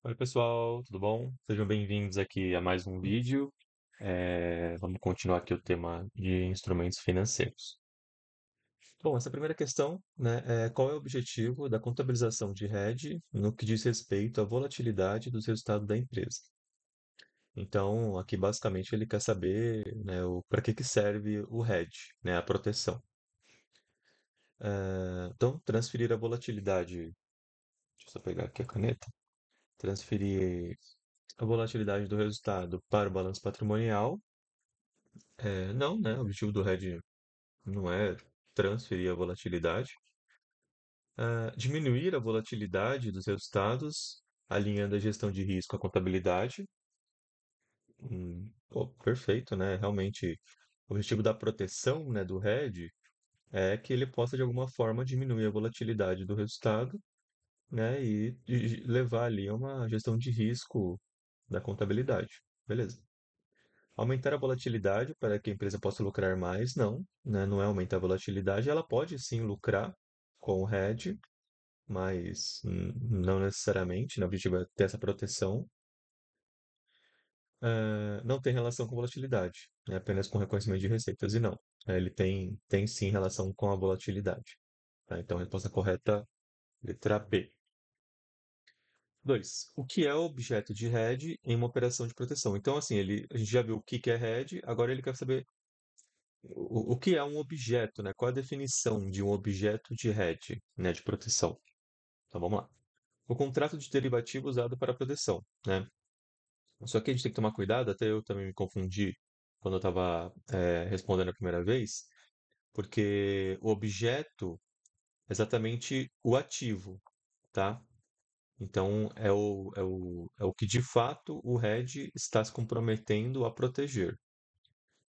Oi, pessoal, tudo bom? Sejam bem-vindos aqui a mais um vídeo. Vamos continuar aqui o tema de instrumentos financeiros. Bom, essa primeira questão, né, é qual é o objetivo da contabilização de hedge no que diz respeito à volatilidade dos resultados da empresa? Então, aqui basicamente ele quer saber, né, para que que serve o hedge, né, a proteção. Então, transferir a volatilidade, deixa eu só pegar aqui a caneta, transferir a volatilidade do resultado para o balanço patrimonial. Não, né? O objetivo do hedge não é transferir a volatilidade. Diminuir a volatilidade dos resultados, alinhando a gestão de risco à contabilidade. Pô, perfeito, né? Realmente, o objetivo da proteção, né, do hedge é que ele possa, de alguma forma, diminuir a volatilidade do resultado, né, e levar ali a uma gestão de risco da contabilidade. Beleza. Aumentar a volatilidade para que a empresa possa lucrar mais? Não, né? Não é aumentar a volatilidade. Ela pode sim lucrar com o hedge, mas não necessariamente, né? O objetivo é ter essa proteção. Não tem relação com volatilidade, é apenas com reconhecimento de receitas. E não, ele tem sim relação com a volatilidade. Tá? Então, a resposta correta, letra B. 2. O que é o objeto de hedge em uma operação de proteção? Então, assim, a gente já viu o que que é hedge, agora ele quer saber o que é um objeto, né? Qual a definição de um objeto de hedge, né? De proteção. Então vamos lá. O contrato de derivativo usado para proteção, né? Só que a gente tem que tomar cuidado, até eu também me confundi quando eu estava respondendo a primeira vez, porque o objeto é exatamente o ativo, tá? Então é o que de fato o hedge está se comprometendo a proteger.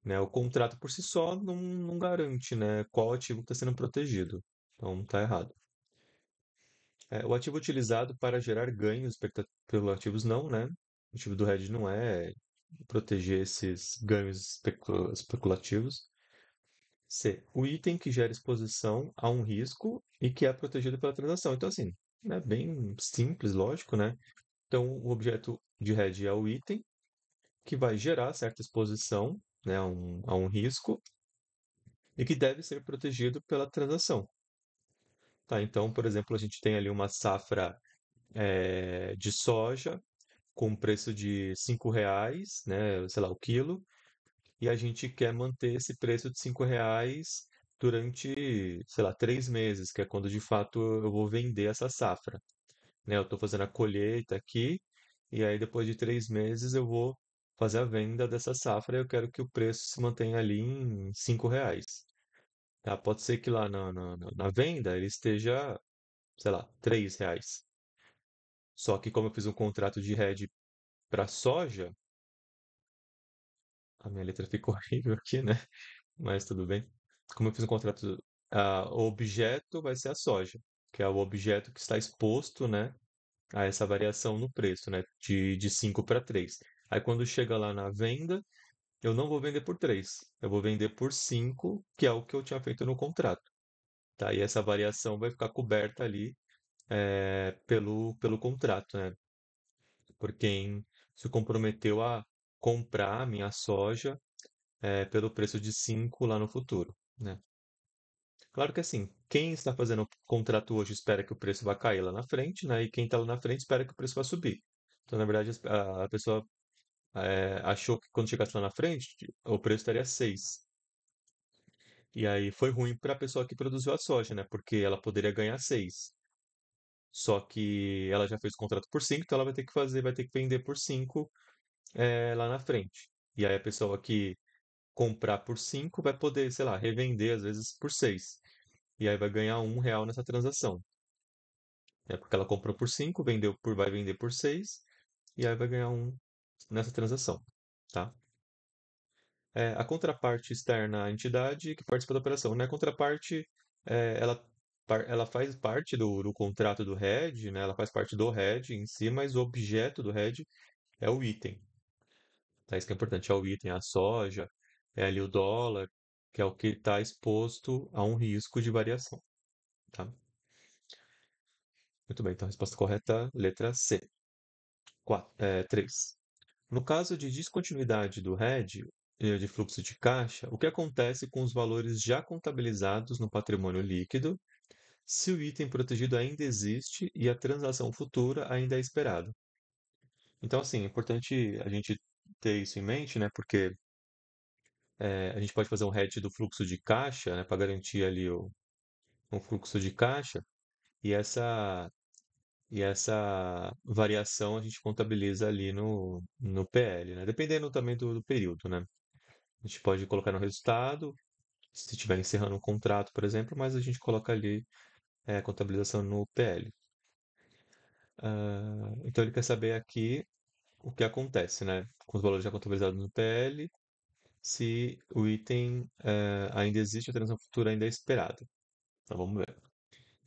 Né? O contrato por si só não garante, né, qual ativo está sendo protegido. Então, está errado. O ativo utilizado para gerar ganhos especulativos não, né? O objetivo do hedge não é proteger esses ganhos especulativos. C. O item que gera exposição a um risco e que é protegido pela transação. Então, assim, é bem simples, lógico, né? Então, o objeto de hedge é o item que vai gerar certa exposição, né, a um risco e que deve ser protegido pela transação. Tá? Então, por exemplo, a gente tem ali uma safra de soja com preço de R$ 5, né, sei lá, o quilo, e a gente quer manter esse preço de R$ 5 durante, sei lá, 3 meses, que é quando de fato eu vou vender essa safra. Né? Eu estou fazendo a colheita aqui, e aí depois de 3 meses eu vou fazer a venda dessa safra e eu quero que o preço se mantenha ali em R$ 5. Tá? Pode ser que lá na venda ele esteja, sei lá, R$ 3. Só que como eu fiz um contrato de hedge para soja, a minha letra ficou horrível aqui, né? Mas tudo bem. Como eu fiz um contrato, o objeto vai ser a soja, que é o objeto que está exposto, né, a essa variação no preço, né, de 5 para 3. Aí quando chega lá na venda, eu não vou vender por 3, eu vou vender por 5, que é o que eu tinha feito no contrato. Tá? E essa variação vai ficar coberta ali pelo contrato, né? Por quem se comprometeu a comprar a minha soja pelo preço de 5 lá no futuro, né? Claro que assim, quem está fazendo o contrato hoje espera que o preço vá cair lá na frente, né? E quem está lá na frente espera que o preço vá subir. Então, na verdade, a pessoa achou que quando chegasse lá na frente, o preço estaria 6. E aí foi ruim para a pessoa que produziu a soja, né? Porque ela poderia ganhar 6. Só que ela já fez o contrato por 5, então ela vai ter que vender por 5 lá na frente. E aí a pessoa que comprar por 5 vai poder, sei lá, revender às vezes por 6. E aí vai ganhar R$ 1 nessa transação. Porque ela comprou por 5, vai vender por 6, e aí vai ganhar um nessa transação. Tá? A contraparte externa à entidade que participa da operação. Né? A contraparte, ela faz parte do contrato do hedge, né? Ela faz parte do hedge em si, mas o objeto do hedge é o item. Tá? Isso que é importante, é o item, a soja, é ali o dólar, que é o que está exposto a um risco de variação. Tá? Muito bem, então a resposta correta, letra C. 3. No caso de descontinuidade do RED, de fluxo de caixa, o que acontece com os valores já contabilizados no patrimônio líquido se o item protegido ainda existe e a transação futura ainda é esperada? Então, assim, é importante a gente ter isso em mente, né? Porque a gente pode fazer um hedge do fluxo de caixa, né, para garantir ali um fluxo de caixa, e essa variação a gente contabiliza ali no PL, né? Dependendo também do período, né? A gente pode colocar no resultado, se estiver encerrando um contrato, por exemplo, mas a gente coloca ali a contabilização no PL. Então ele quer saber aqui o que acontece, né? Com os valores já contabilizados no PL, se o item ainda existe, a transação futura ainda é esperada. Então vamos ver.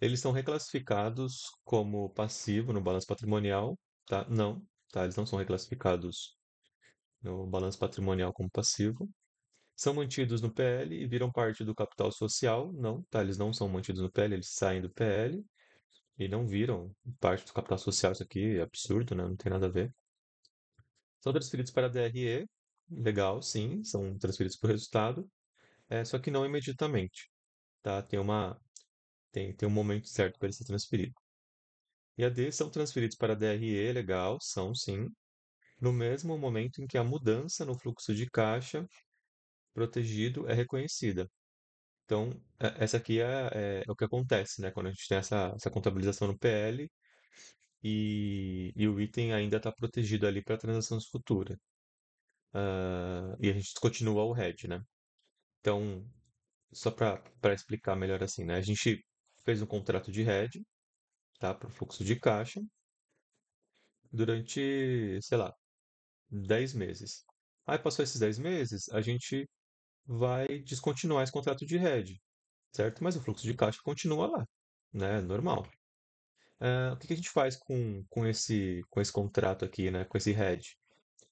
Eles são reclassificados como passivo no balanço patrimonial, tá? Não, tá? Eles não são reclassificados no balanço patrimonial como passivo. São mantidos no PL e viram parte do capital social? Não, tá? Eles não são mantidos no PL, eles saem do PL e não viram parte do capital social. Isso aqui é absurdo, né? Não tem nada a ver. São transferidos para a DRE, legal, sim, são transferidos por resultado, só que não imediatamente, tá? Tem um momento certo para ele ser transferido. E a D são transferidos para a DRE, legal, são sim, no mesmo momento em que a mudança no fluxo de caixa protegido é reconhecida. Então, essa aqui é o que acontece, né? Quando a gente tem essa contabilização no PL e o item ainda está protegido ali para transações futuras. E a gente continua o hedge, né? Então, só para explicar melhor assim, né? A gente fez um contrato de hedge, tá? Para o fluxo de caixa durante, sei lá, 10 meses. Aí passou esses 10 meses, a gente vai descontinuar esse contrato de hedge, certo? Mas o fluxo de caixa continua lá, né? Normal. O que que a gente faz com esse contrato aqui, né? Com esse hedge?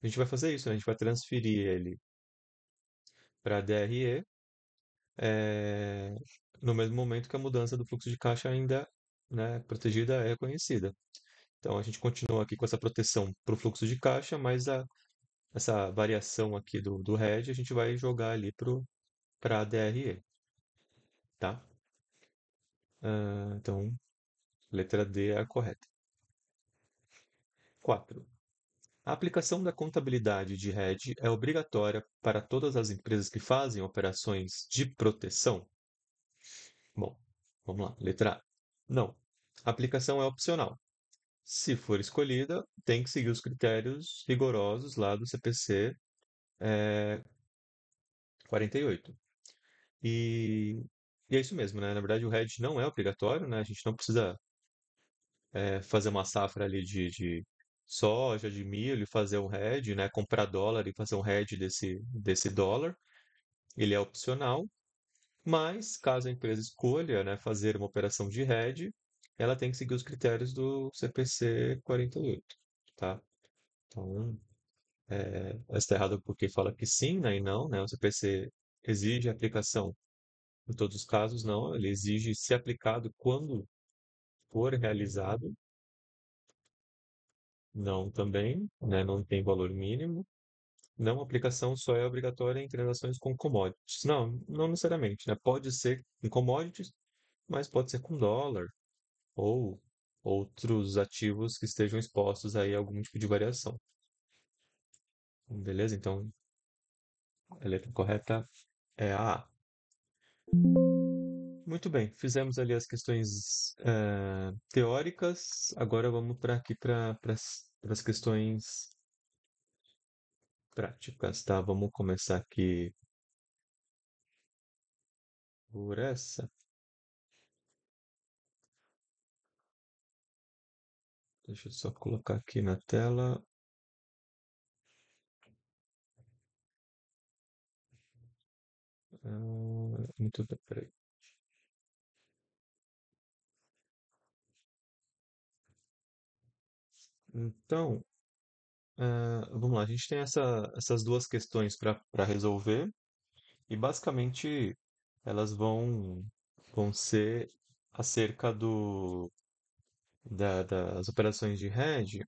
A gente vai fazer isso, né? A gente vai transferir ele para a DRE, eh, no mesmo momento que a mudança do fluxo de caixa ainda, né, protegida é reconhecida. Então a gente continua aqui com essa proteção para o fluxo de caixa, mas essa variação aqui do hedge a gente vai jogar ali para a DRE, tá? Então, letra D é a correta. 4. A aplicação da contabilidade de hedge é obrigatória para todas as empresas que fazem operações de proteção? Bom, vamos lá. Letra A. Não. A aplicação é opcional. Se for escolhida, tem que seguir os critérios rigorosos lá do CPC 48. E, e é isso mesmo, né? Na verdade, o hedge não é obrigatório, né? A gente não precisa fazer uma safra ali de soja, de milho, e fazer um hedge, né? Comprar dólar e fazer um hedge desse dólar. Ele é opcional, mas caso a empresa escolha, né, fazer uma operação de hedge, ela tem que seguir os critérios do CPC 48, tá? Então, essa está errado porque fala que sim, né, e não, né? O CPC exige a aplicação em todos os casos, não. Ele exige ser aplicado quando for realizado, não também, né? Não tem valor mínimo. Não, a aplicação só é obrigatória em transações com commodities. Não, não necessariamente, né? Pode ser em commodities, mas pode ser com dólar ou outros ativos que estejam expostos aí a algum tipo de variação. Beleza? Então, a letra correta é a A. Muito bem, fizemos ali as questões teóricas. Agora vamos para aqui para as questões práticas, tá? Vamos começar aqui por essa. Deixa eu só colocar aqui na tela. Muito bem, peraí. Então, vamos lá. A gente tem essas duas questões para resolver e basicamente elas vão ser acerca das operações de hedge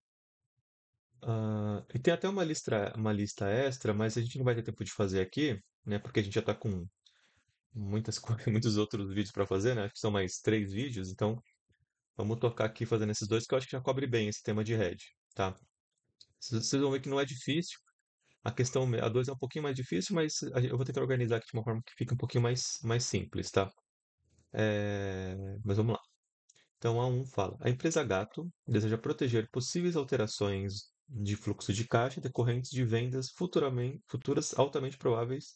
E tem até uma lista extra, mas a gente não vai ter tempo de fazer aqui, né? Porque a gente já está com muitos outros vídeos para fazer, né? Acho que são mais 3 vídeos, então vamos tocar aqui fazendo esses dois, que eu acho que já cobre bem esse tema de head, tá? Vocês vão ver que não é difícil. A 2 é um pouquinho mais difícil, mas eu vou tentar organizar aqui de uma forma que fique um pouquinho mais simples, tá? Mas vamos lá. Então, a um fala: a empresa Gato deseja proteger possíveis alterações de fluxo de caixa decorrentes de vendas futuras altamente prováveis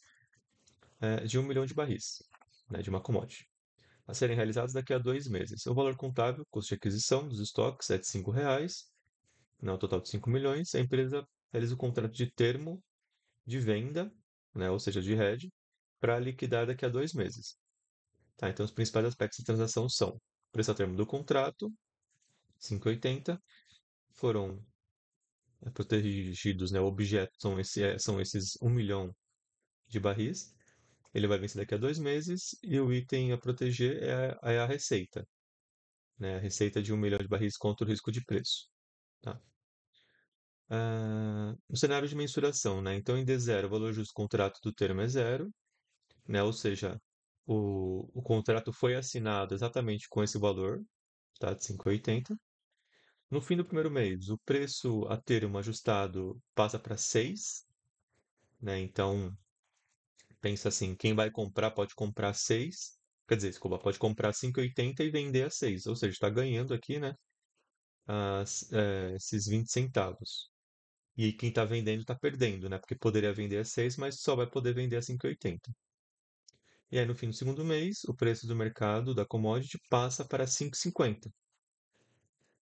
de 1 milhão de barris, né, de uma commodity, a serem realizadas daqui a 2 meses. O valor contábil, custo de aquisição dos estoques é de R$ 5, né, o total de 5 milhões. A empresa realiza o contrato de termo de venda, né, ou seja, de hedge, para liquidar daqui a 2 meses. Tá, então, os principais aspectos da transação são: preço a termo do contrato, 5,80. Foram protegidos, né? O objeto são esses 1 milhão de barris. Ele vai vencer daqui a 2 meses e o item a proteger é a receita, né? A receita de 1 milhão de barris contra o risco de preço. Tá? No cenário de mensuração, né? Então, em D0, o valor justo do contrato do termo é zero, né? Ou seja, o contrato foi assinado exatamente com esse valor, tá? De 5,80. No fim do primeiro mês, o preço a termo ajustado passa para 6, né? Então, pensa assim, quem vai comprar pode comprar 6, quer dizer, desculpa, pode comprar 5,80 e vender a 6, ou seja, está ganhando aqui, né, esses 20 centavos. E quem está vendendo está perdendo, né, porque poderia vender a 6, mas só vai poder vender a 5,80. E aí, no fim do segundo mês, o preço do mercado da commodity passa para 5,50.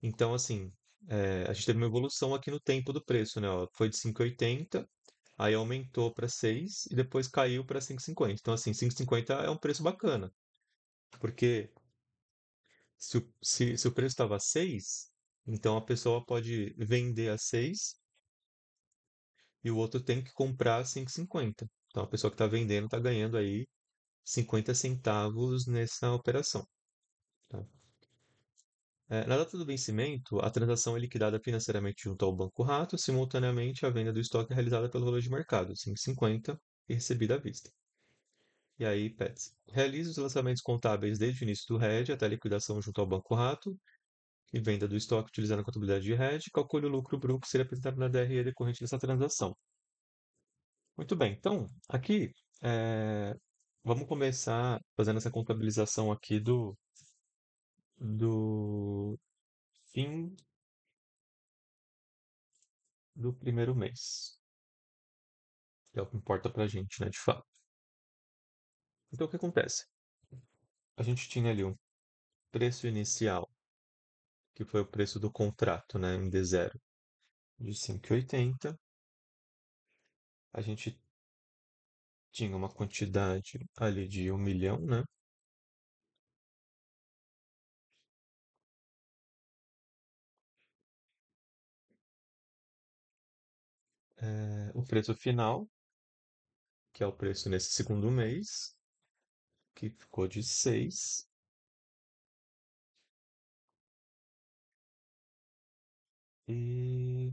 Então, assim, a gente teve uma evolução aqui no tempo do preço, né? Ó, foi de 5,80, aí aumentou para 6 e depois caiu para 5,50. Então, assim, 5,50 é um preço bacana, porque se o preço estava 6, então a pessoa pode vender a 6 e o outro tem que comprar a 5,50. Então, a pessoa que está vendendo está ganhando aí 50 centavos nessa operação. Tá? Na data do vencimento, a transação é liquidada financeiramente junto ao Banco Rato, simultaneamente a venda do estoque é realizada pelo valor de mercado, 5,50, e recebida à vista. E aí, Pets, realiza os lançamentos contábeis desde o início do RED até a liquidação junto ao Banco Rato e venda do estoque utilizando a contabilidade de RED, calcule o lucro bruto que seria apresentado na DRE decorrente dessa transação. Muito bem, então, aqui, é, vamos começar fazendo essa contabilização aqui do fim do primeiro mês. Que é o que importa pra gente, né, de fato. Então, o que acontece? A gente tinha ali um preço inicial, que foi o preço do contrato, né, em D0, de 5,80. A gente tinha uma quantidade ali de 1 milhão, né? O preço final, que é o preço nesse segundo mês, que ficou de 6. E,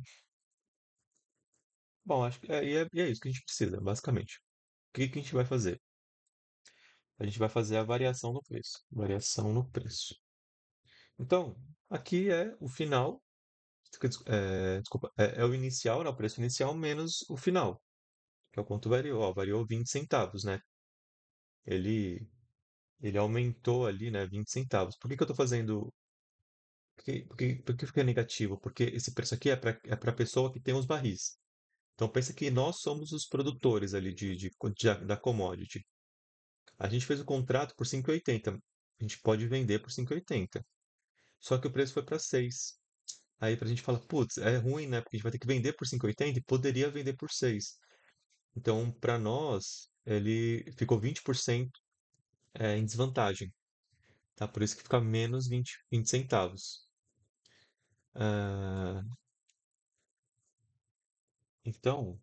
bom, acho que e é isso que a gente precisa, basicamente. O que que a gente vai fazer? A gente vai fazer a variação no preço. Variação no preço. Então, aqui é o final. Desculpa, é o inicial, né, o preço inicial menos o final, que é o quanto variou. Ó, variou 20 centavos, né? Ele, ele aumentou ali, né, 20 centavos. Por que que eu estou fazendo? Por que fica negativo? Porque esse preço aqui é para a pessoa que tem os barris. Então pensa que nós somos os produtores ali da commodity. A gente fez o contrato por 5,80. A gente pode vender por 5,80. Só que o preço foi para 6. Aí pra gente falar, putz, é ruim, né? Porque a gente vai ter que vender por 5,80 e poderia vender por 6. Então, para nós, ele ficou 20% em desvantagem, tá? Por isso que fica menos 20 centavos. Ah, então,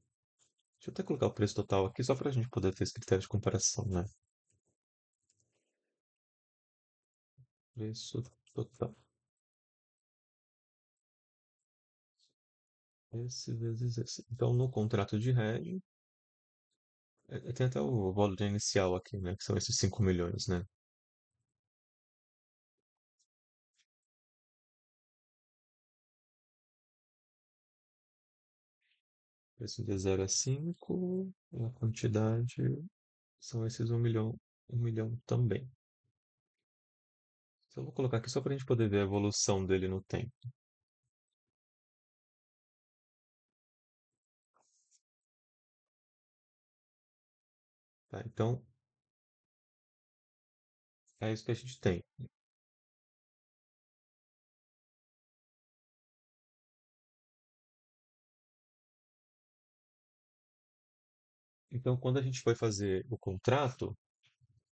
deixa eu até colocar o preço total aqui, só para a gente poder ter esse critério de comparação, né? Preço total. esse vezes esse. Então, no contrato de hedge, tem até o valor inicial aqui, né? Que são esses 5 milhões, né? Preço de 0 a 5 e a quantidade são esses 1 milhão também. Então, eu vou colocar aqui só para a gente poder ver a evolução dele no tempo. Tá? Então, é isso que a gente tem. Então, quando a gente foi fazer o contrato,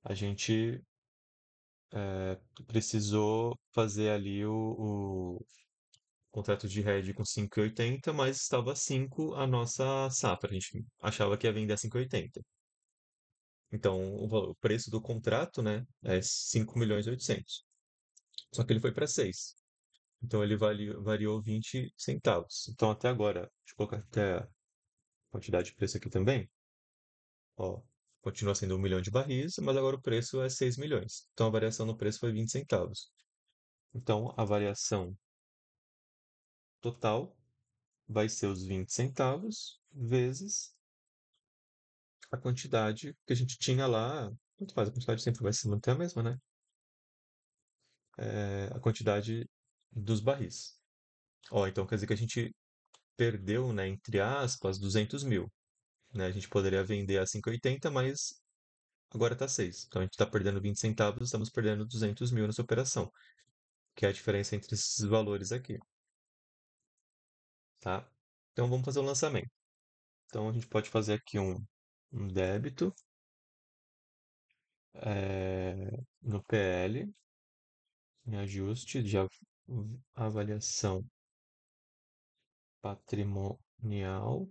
a gente precisou fazer ali o contrato de hedge com 5,80, mas estava 5 a nossa safra. A gente achava que ia vender a 5,80. Então, o preço do contrato, né, é 5 milhões e 800. Só que ele foi para 6. Então, ele variou 20 centavos. Então, até agora, deixa eu colocar até a quantidade de preço aqui também. Ó, continua sendo 1 milhão de barris, mas agora o preço é 6 milhões. Então, a variação no preço foi 20 centavos. Então, a variação total vai ser os 20 centavos vezes a quantidade que a gente tinha lá. Tanto faz, a quantidade sempre vai se manter a mesma, né? A quantidade dos barris. Ó, então quer dizer que a gente perdeu, né, entre aspas, 200 mil. Né? A gente poderia vender a 5,80, mas agora está 6. Então a gente está perdendo 20 centavos, estamos perdendo 200 mil nessa operação, que é a diferença entre esses valores aqui, tá? Então vamos fazer o lançamento. Então a gente pode fazer aqui um débito no PL, em ajuste de avaliação patrimonial,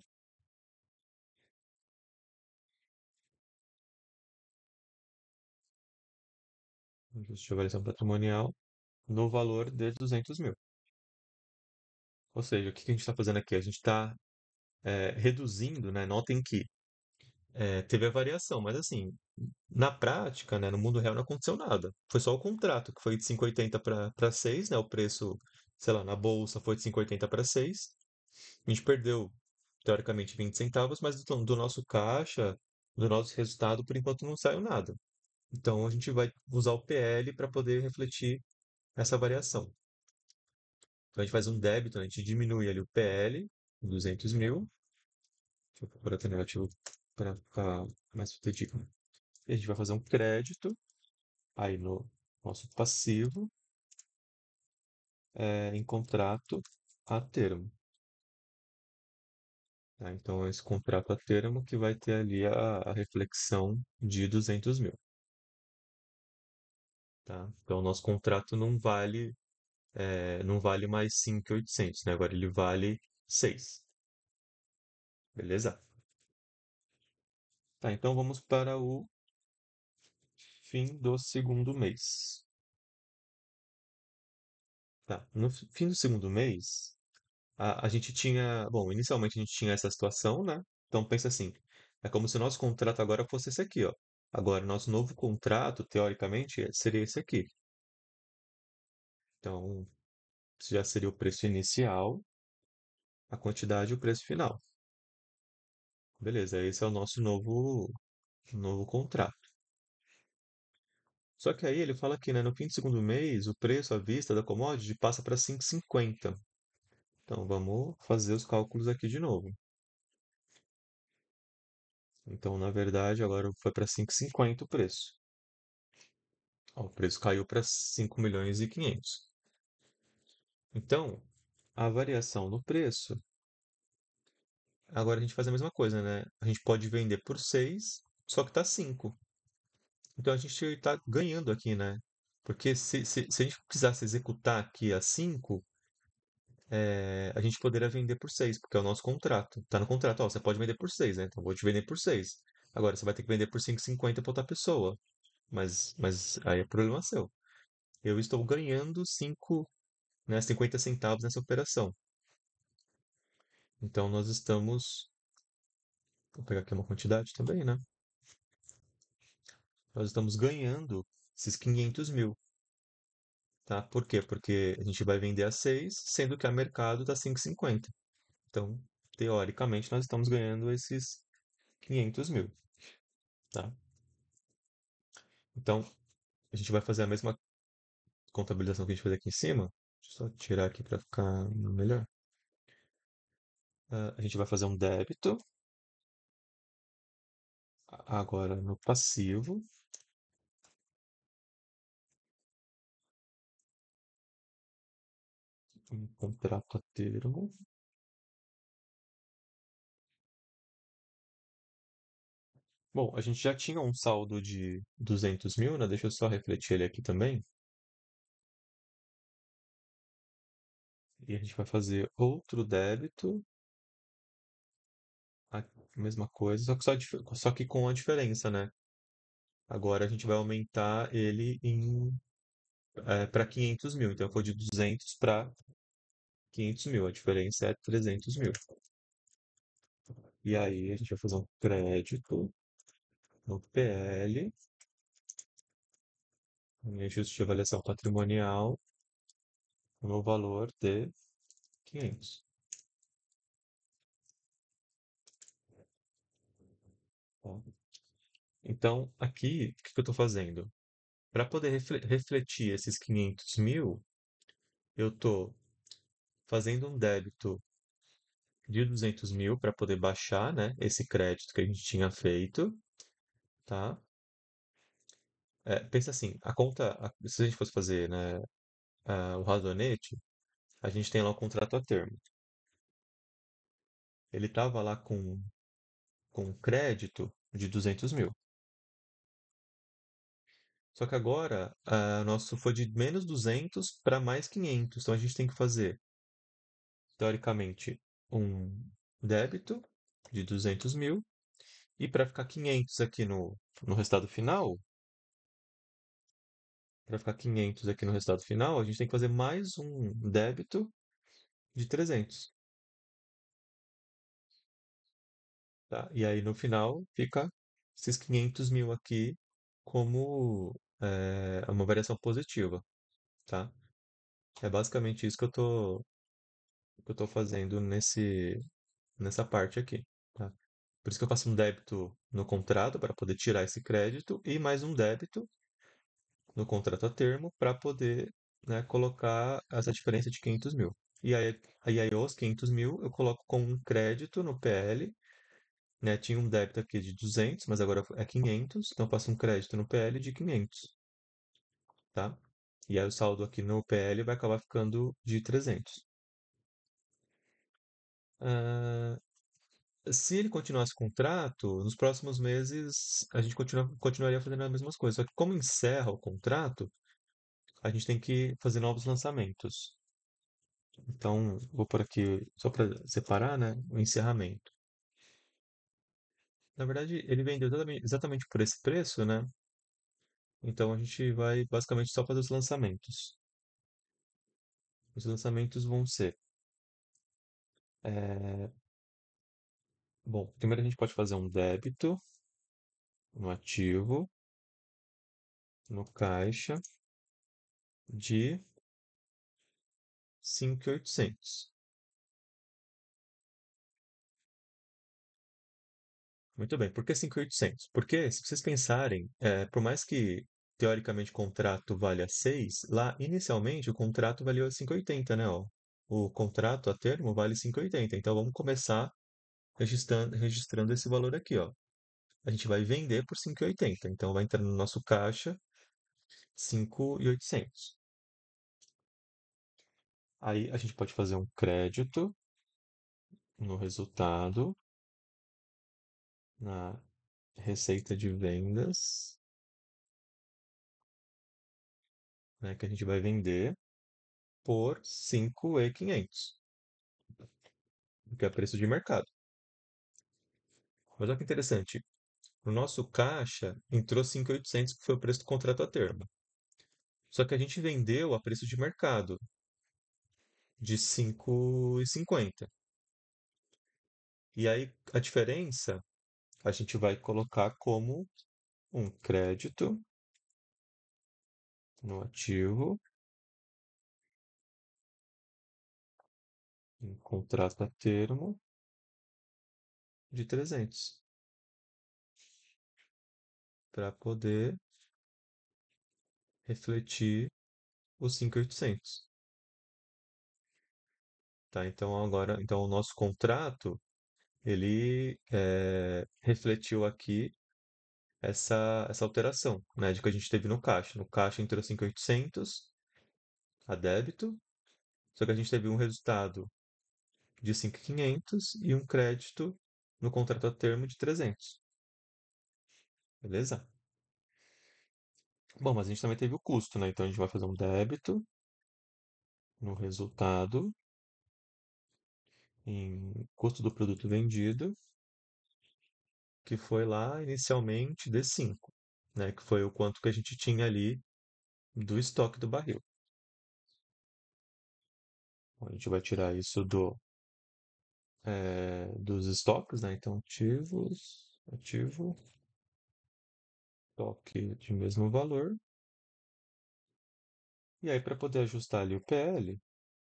ajuste de avaliação patrimonial, no valor de 200 mil. Ou seja, o que que a gente está fazendo aqui? A gente está reduzindo, né? Notem que teve a variação, mas assim, na prática, né, no mundo real não aconteceu nada. Foi só o contrato, que foi de 5,80 para 6, né? O preço, sei lá, na bolsa foi de 5,80 para 6. A gente perdeu, teoricamente, 20 centavos, mas do nosso caixa, do nosso resultado, por enquanto não saiu nada. Então a gente vai usar o PL para poder refletir essa variação. Então a gente faz um débito, né, a gente diminui ali o PL, 200 mil. Deixa eu procurar até negativo para ficar mais fidedigno. E a gente vai fazer um crédito aí no nosso passivo em contrato a termo. Tá? Então, esse contrato a termo que vai ter ali a reflexão de 200 mil. Tá? Então, o nosso contrato não vale mais 5.800, né? Agora ele vale 6. Beleza? Tá, então vamos para o fim do segundo mês. Tá, no fim do segundo mês, a gente tinha. Bom, inicialmente a gente tinha essa situação, né? Então pensa assim: é como se o nosso contrato agora fosse esse aqui, ó. Agora, nosso novo contrato, teoricamente, seria esse aqui. Então, esse já seria o preço inicial, a quantidade e o preço final. Beleza, esse é o nosso novo contrato. Só que aí ele fala que, né, no fim do segundo mês, o preço à vista da commodity passa para 5,50. Então vamos fazer os cálculos aqui de novo. Então, na verdade, agora foi para 5,50 o preço. Ó, o preço caiu para 5 milhões e 500. Então, a variação no preço, agora a gente faz a mesma coisa, né? A gente pode vender por 6, só que está 5. Então a gente está ganhando aqui, né? Porque se a gente precisasse executar aqui a 5, a gente poderia vender por 6, porque é o nosso contrato. Tá no contrato, ó, você pode vender por 6, né? Então eu vou te vender por 6. Agora você vai ter que vender por 5,50 para outra pessoa. Mas aí é problema seu. Eu estou ganhando 5, né, 50 centavos nessa operação. Então nós estamos, vou pegar aqui uma quantidade também, né? Nós estamos ganhando esses 500 mil, tá? Por quê? Porque a gente vai vender a 6, sendo que a mercado está 5,50. Então, teoricamente, nós estamos ganhando esses 500 mil, tá? Então, a gente vai fazer a mesma contabilização que a gente fez aqui em cima. Deixa eu só tirar aqui para ficar melhor. A gente vai fazer um débito agora no passivo, um contrato a termo. Bom, a gente já tinha um saldo de 200 mil, né? Deixa eu só refletir ele aqui também. E a gente vai fazer outro débito, a mesma coisa, só que, só que com a diferença, né? Agora a gente vai aumentar ele para 500 mil. Então foi de 200 para 500 mil. A diferença é 300 mil. E aí a gente vai fazer um crédito no PL, em ajuste de avaliação patrimonial, no valor de 500. Tá? Então, aqui, o que eu estou fazendo? Para poder refletir esses 500 mil, eu estou fazendo um débito de 200 mil para poder baixar, né, esse crédito que a gente tinha feito, tá? Pensa assim, se a gente fosse fazer, né, o razonete, a gente tem lá o contrato a termo. Ele estava lá com crédito de 200 mil. Só que agora, nosso foi de menos 200 para mais 500. Então a gente tem que fazer, teoricamente, um débito de 200 mil. E para ficar 500 aqui no resultado final, para ficar 500 aqui no resultado final, a gente tem que fazer mais um débito de 300, tá? E aí no final fica esses 500 mil aqui como uma variação positiva, tá? É basicamente isso que eu tô fazendo nessa parte aqui, tá? Por isso que eu faço um débito no contrato para poder tirar esse crédito e mais um débito no contrato a termo para poder, né, colocar essa diferença de 500 mil. E aí os 500 mil eu coloco como um crédito no PL, né? Tinha um débito aqui de 200, mas agora é 500, então eu passo um crédito no PL de 500, tá? E aí o saldo aqui no PL vai acabar ficando de 300. Ah, se ele continuasse o contrato, nos próximos meses a gente continuaria fazendo as mesmas coisas. Só que como encerra o contrato, a gente tem que fazer novos lançamentos. Então, vou por aqui só para separar, né, o encerramento. Na verdade, ele vendeu exatamente por esse preço, né? Então a gente vai basicamente só fazer os lançamentos. Os lançamentos vão ser, é, bom, primeiro a gente pode fazer um débito no ativo, no caixa de 5.800. Muito bem, por que 5.800? Porque, se vocês pensarem, por mais que teoricamente o contrato valha 6, lá inicialmente o contrato valia 5,80, né? Ó. O contrato a termo vale 5,80. Então vamos começar registrando esse valor aqui, ó. A gente vai vender por 5,80. Então vai entrar no nosso caixa 5.800. Aí a gente pode fazer um crédito no resultado, na receita de vendas, né, que a gente vai vender por 5.500, que é preço de mercado. Mas olha que interessante, no nosso caixa entrou 5.800, que foi o preço do contrato a termo. Só que a gente vendeu a preço de mercado, de 5,50. E aí a diferença a gente vai colocar como um crédito no ativo, em contrato a termo de 300, para poder refletir os 5.800, tá? Então agora, então o nosso contrato, ele refletiu aqui essa alteração, né, de que a gente teve no caixa. No caixa entrou 5.800 a débito, só que a gente teve um resultado de 5.500 e um crédito no contrato a termo de 300, beleza? Bom, mas a gente também teve o custo, né? Então a gente vai fazer um débito no resultado em custo do produto vendido, que foi lá inicialmente D5, né? Que foi o quanto que a gente tinha ali do estoque do barril. A gente vai tirar isso dos estoques, né? Então, ativo, estoque de mesmo valor. E aí, para poder ajustar ali o PL,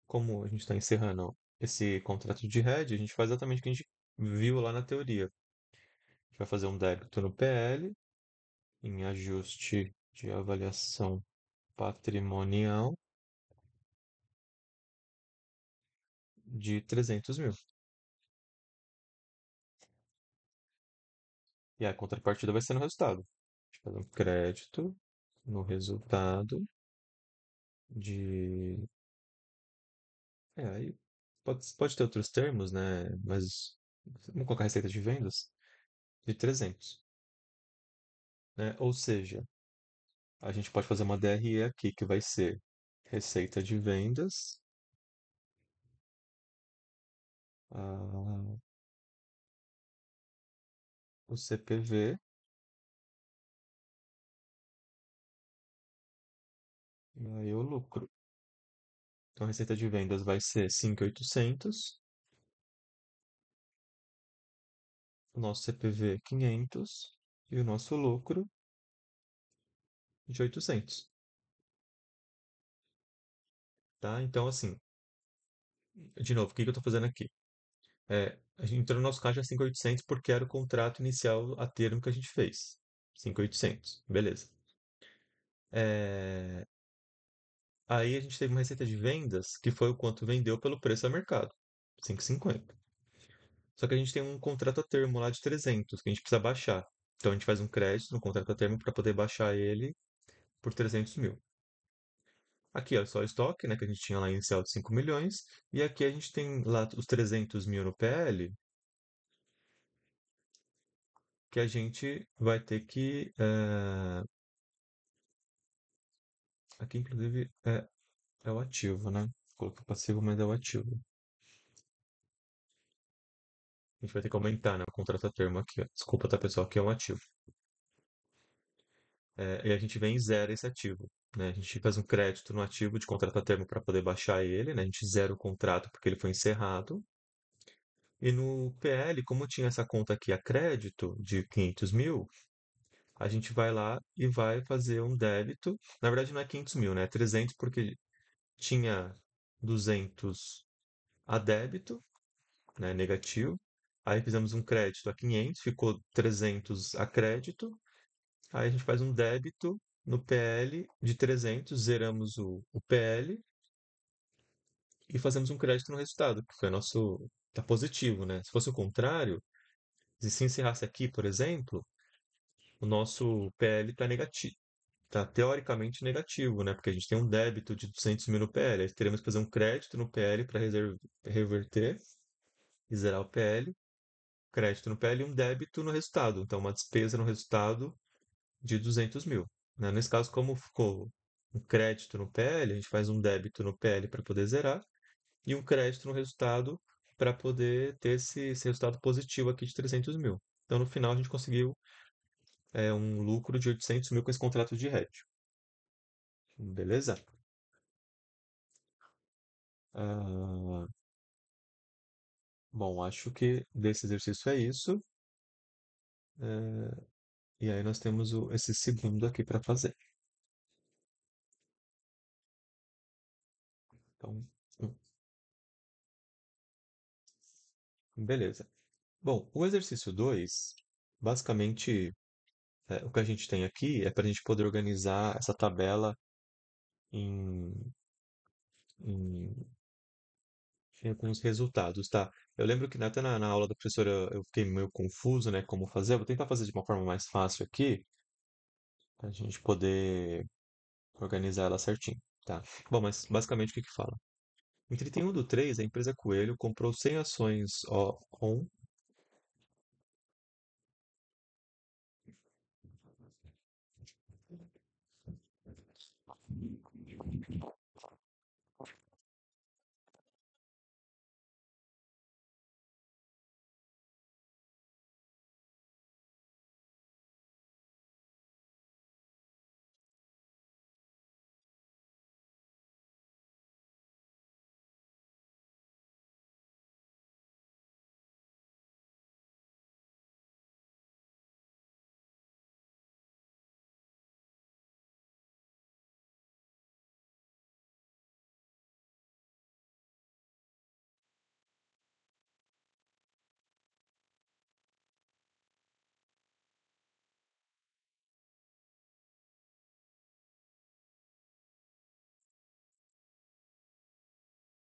como a gente está encerrando esse contrato de hedge, a gente faz exatamente o que a gente viu lá na teoria. A gente vai fazer um débito no PL, em ajuste de avaliação patrimonial de 300 mil. E a contrapartida vai ser no resultado. A gente faz um crédito no resultado de. Aí pode ter outros termos, né? Mas vamos colocar receita de vendas de 300, né? Ou seja, a gente pode fazer uma DRE aqui que vai ser receita de vendas, o CPV e aí o lucro. Então, a receita de vendas vai ser 5.800, o nosso CPV 500 e o nosso lucro de 800, tá? Então, assim, de novo, o que que eu estou fazendo aqui? A gente entrou no nosso caixa 5.800 porque era o contrato inicial a termo que a gente fez. 5.800, beleza. É, Aí a gente teve uma receita de vendas que foi o quanto vendeu pelo preço a mercado, 5,50. Só que a gente tem um contrato a termo lá de 300 que a gente precisa baixar. Então a gente faz um crédito no contrato a termo para poder baixar ele por 300 mil. Aqui é só o estoque, né, que a gente tinha lá inicial de 5 milhões. E aqui a gente tem lá os 300 mil no PL, que a gente vai ter que. Aqui, inclusive, é o ativo, né? Coloquei o passivo, mas é o ativo. A gente vai ter que aumentar, né? O contrato a termo aqui, ó. Desculpa, tá, pessoal? Aqui é um ativo. E a gente vem e zera esse ativo, né? A gente faz um crédito no ativo de contrato a termo para poder baixar ele, né? A gente zera o contrato porque ele foi encerrado. E no PL, como tinha essa conta aqui a crédito de 500 mil, a gente vai lá e vai fazer um débito. Na verdade, não é 500 mil, né? É 300 porque tinha 200 a débito, né? Negativo. Aí fizemos um crédito a 500, ficou 300 a crédito. Aí a gente faz um débito no PL de 300, zeramos o PL e fazemos um crédito no resultado, que foi nosso. Tá positivo, né? Se fosse o contrário, se encerrasse aqui, por exemplo, o nosso PL está negativo. Está teoricamente negativo, né? Porque a gente tem um débito de 200 mil no PL. Aí teremos que fazer um crédito no PL para reverter e zerar o PL. Crédito no PL e um débito no resultado. Então, uma despesa no resultado de 200 mil, né? Nesse caso, como ficou um crédito no PL, a gente faz um débito no PL para poder zerar e um crédito no resultado para poder ter esse resultado positivo aqui de 300 mil. Então, no final, a gente conseguiu um lucro de 800 mil com esse contrato de hedge. Beleza? Ah, Bom, acho que desse exercício é isso. É, e aí nós temos esse segundo aqui para fazer. Então, hum, beleza. Bom, o exercício 2, basicamente, o que a gente tem aqui é para a gente poder organizar essa tabela em, em, com os resultados, tá? Eu lembro que até na aula da professora eu fiquei meio confuso, né, como fazer. Eu vou tentar fazer de uma forma mais fácil aqui, para a gente poder organizar ela certinho, tá? Bom, mas basicamente o que que fala? Em 31/3, a empresa Coelho comprou 100 ações ON.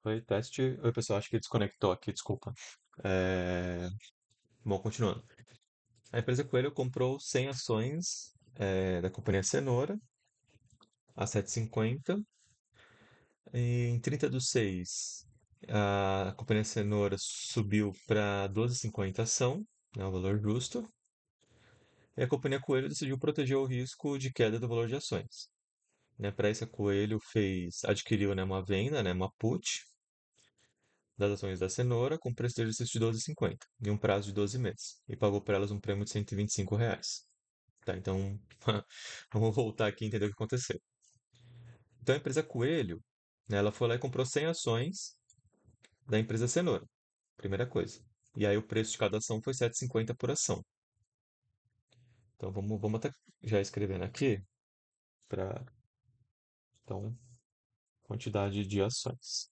Foi teste. Oi, pessoal, acho que desconectou aqui, desculpa. É, Bom, continuando. A empresa Coelho comprou 100 ações da companhia Cenoura a 7,50. Em 30/6, a companhia Cenoura subiu para 12,50 a ação, né, o valor justo. E a companhia Coelho decidiu proteger o risco de queda do valor de ações. Né, para isso, a Coelho adquiriu, né, uma venda, né, uma put das ações da Cenoura com preço de exercício de 12,50 e um prazo de 12 meses. E pagou para elas um prêmio de R$ 125. Tá, então, vamos voltar aqui e entender o que aconteceu. Então, a empresa Coelho, né, ela foi lá e comprou 100 ações da empresa Cenoura. Primeira coisa. E aí o preço de cada ação foi 7,50 por ação. Então, vamos até já escrevendo aqui para, então, quantidade de ações.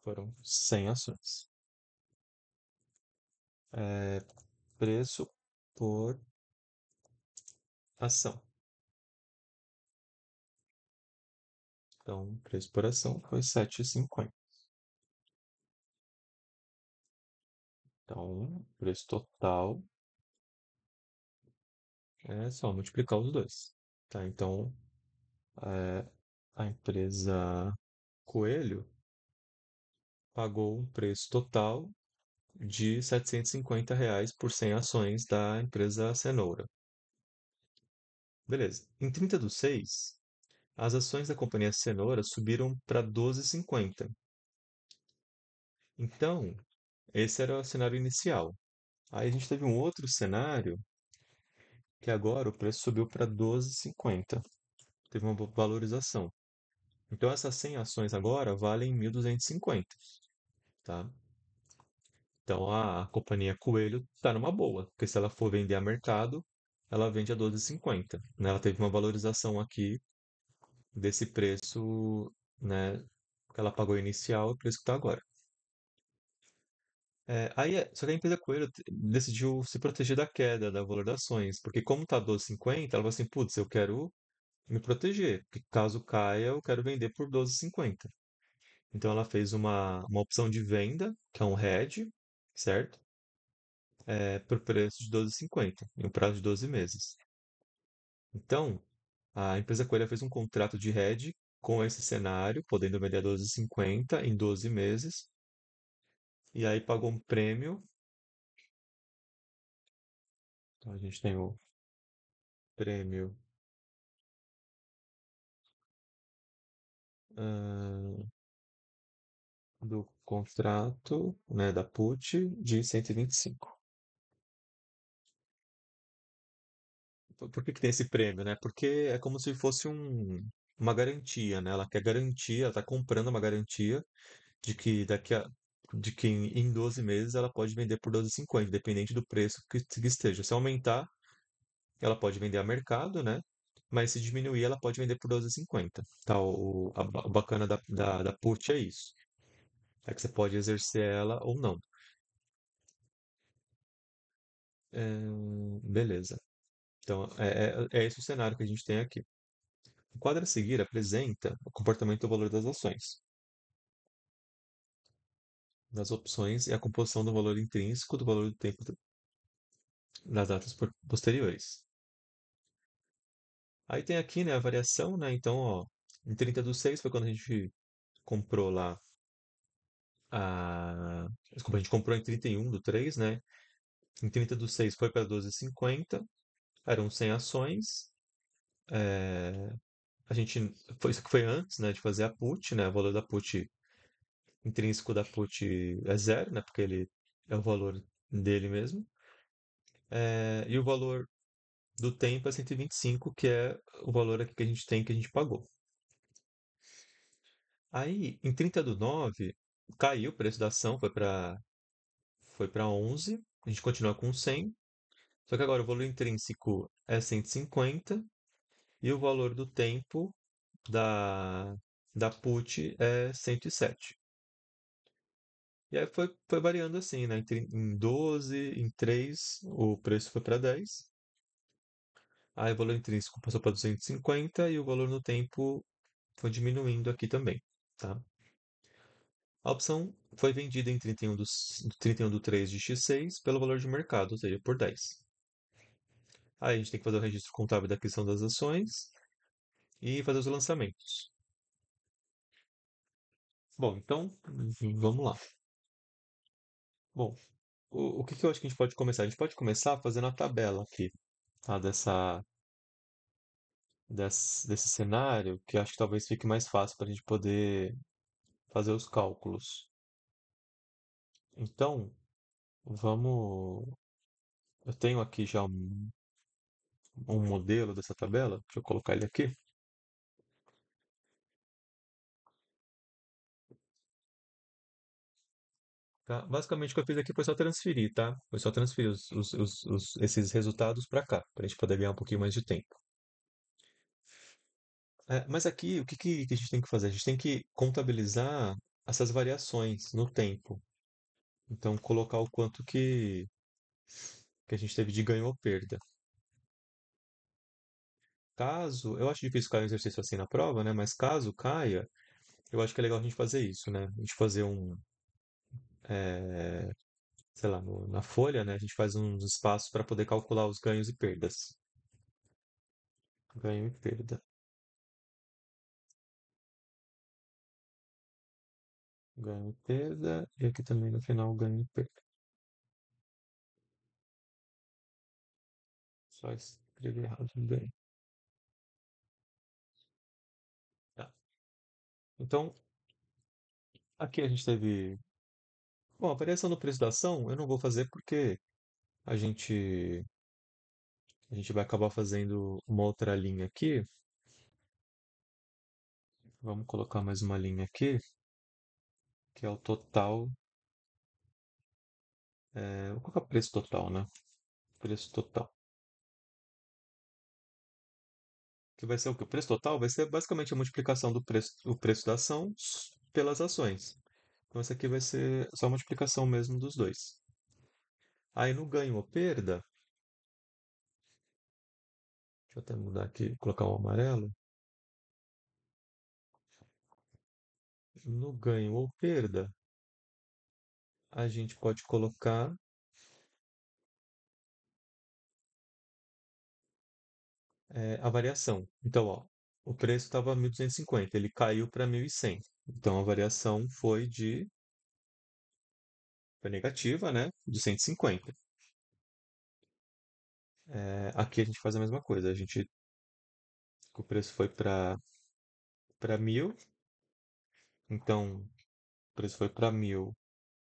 Foram 100 ações. É, preço por ação. Então, preço por ação foi 7,50. Então, preço total é só multiplicar os dois. Tá? Então, é, a empresa Coelho pagou um preço total de R$ 750 por 100 ações da empresa Cenoura. Beleza. Em 30/6, as ações da companhia Cenoura subiram para 12,50. Então, esse era o cenário inicial. Aí a gente teve um outro cenário que agora o preço subiu para 12,50. Teve uma valorização. Então essas 100 ações agora valem 1.250, tá? Então a companhia Coelho está numa boa, porque se ela for vender a mercado, ela vende a 12,50, né? Ela teve uma valorização aqui desse preço, né, que ela pagou inicial e o preço que está agora. Só que a empresa Coelho decidiu se proteger da queda da valor das ações, porque como está 12,50, ela falou assim, putz, eu quero me proteger, porque caso caia, eu quero vender por 12,50. Então ela fez uma opção de venda, que é um hedge, certo? Por preço de 12,50, em um prazo de 12 meses. Então, a empresa Coelho fez um contrato de hedge com esse cenário, podendo vender a 12,50 em 12 meses, e aí pagou um prêmio. Então a gente tem o prêmio ah, do contrato, né, da put de 125. Por que que tem esse prêmio, né? Porque é como se fosse uma garantia, né? Ela quer garantia, ela está comprando uma garantia de que de que em 12 meses ela pode vender por 12,50, independente do preço que esteja. Se aumentar, ela pode vender a mercado, né? Mas se diminuir, ela pode vender por 12,50. Tá? O bacana da put é isso. É que você pode exercer ela ou não. Beleza. Então, é esse o cenário que a gente tem aqui. O quadro a seguir apresenta o comportamento do valor das ações, das opções e a composição do valor intrínseco do valor do tempo nas datas posteriores. Aí tem aqui, né, a variação, né? Então, ó, em 30/6 foi quando a gente comprou lá a... Desculpa, a gente comprou em 31/3, né? Em 30/6 foi para 12,50, eram 100 ações. É, isso aqui foi antes, né, de fazer a put, né? O valor da put intrínseco da put é zero, né? Porque ele é o valor dele mesmo. E o valor do tempo é 125, que é o valor aqui que a gente tem que a gente pagou. Aí, em 30/9, caiu o preço da ação, foi para 11. A gente continua com 100. Só que agora o valor intrínseco é 150 e o valor do tempo da, da put é 107. E aí foi variando assim, né? Em 12, em 3, o preço foi para 10. Aí o valor intrínseco passou para 250 e o valor no tempo foi diminuindo aqui também, tá? A opção foi vendida em 31/3 de X6 pelo valor de mercado, ou seja, por 10. Aí a gente tem que fazer o registro contábil da aquisição das ações e fazer os lançamentos. Bom, então vamos lá. Bom, o que que eu acho que a gente pode começar? A gente pode começar fazendo a tabela aqui, tá? Desse cenário, que acho que talvez fique mais fácil para a gente poder fazer os cálculos. Então, vamos. Eu tenho aqui já um modelo dessa tabela. Deixa eu colocar ele aqui. Tá? Basicamente, o que eu fiz aqui foi só transferir, tá? Foi só transferir esses resultados para cá, para a gente poder ganhar um pouquinho mais de tempo. Mas aqui, o que, que a gente tem que fazer? A gente tem que contabilizar essas variações no tempo. Então, colocar o quanto que a gente teve de ganho ou perda. Caso, eu acho difícil cair um exercício assim na prova, né? Mas caso caia, eu acho que é legal a gente fazer isso, né? A gente fazer é, sei lá, na folha, né? A gente faz uns espaços para poder calcular os ganhos e perdas. Ganho e perda. Ganho e perda. E aqui também no final ganho e perda. Só escrever errado ganho. Tá. Então, aqui a gente teve. Bom, a variação do preço da ação eu não vou fazer porque a gente, a gente vai acabar fazendo uma outra linha aqui. Vamos colocar mais uma linha aqui, que é o total. Vou colocar preço total, né? Preço total. Que vai ser o quê? O preço total vai ser basicamente a multiplicação o preço da ação pelas ações. Então, essa aqui vai ser só a multiplicação mesmo dos dois. Aí no ganho ou perda, deixa eu até mudar aqui, colocar um amarelo. No ganho ou perda, a gente pode colocar a variação. Então, ó, o preço estava 1.250, ele caiu para 1.100. Então, a variação foi negativa, né? De 150. Aqui a gente faz a mesma coisa. O preço foi para 1.000, então o preço foi para 1.000,